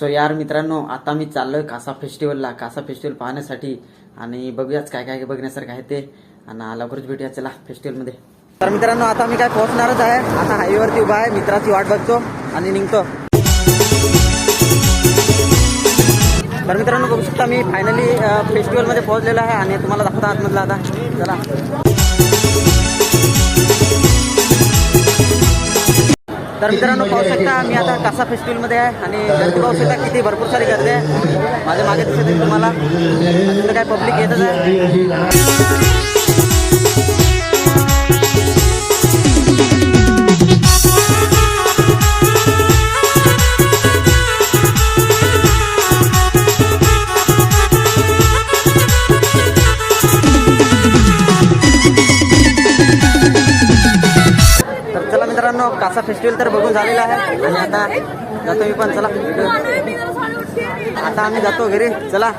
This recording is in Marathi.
सो यार मित्रांनो, आता मी चाललोय कासा फेस्टिवलला, कासा फेस्टिवल पाहण्यासाठी. आणि बघूयाच काय काय बघण्यासारखं आहे ते. आणि लवकरच भेटूया चला फेस्टिवलमध्ये. तर मित्रांनो, आता मी काय पोहोचणारच आहे. आता हायवेवरती उभा आहे, मित्राची वाट बघतो आणि निघतो. तर मित्रांनो, बघू शकता मी फायनली फेस्टिवलमध्ये पोहोचलेलो आहे आणि तुम्हाला दाखवता आतमधला. आता चला. तर मित्रांनो, पाहू शकता मी आता कासा फेस्टिवलमध्ये आहे आणि गर्दी पाहू शकता किती भरपूर सारी गर्दी आहे. माझ्या मागे दिसत आहे तुम्हाला. तिथं काय पब्लिक येतच आहे. चला मित्रांनो, कासा फेस्टिवल तर बघून झालेला आहे आणि आता जातो मी पण. चला, आता आम्ही जातो घरी. चला.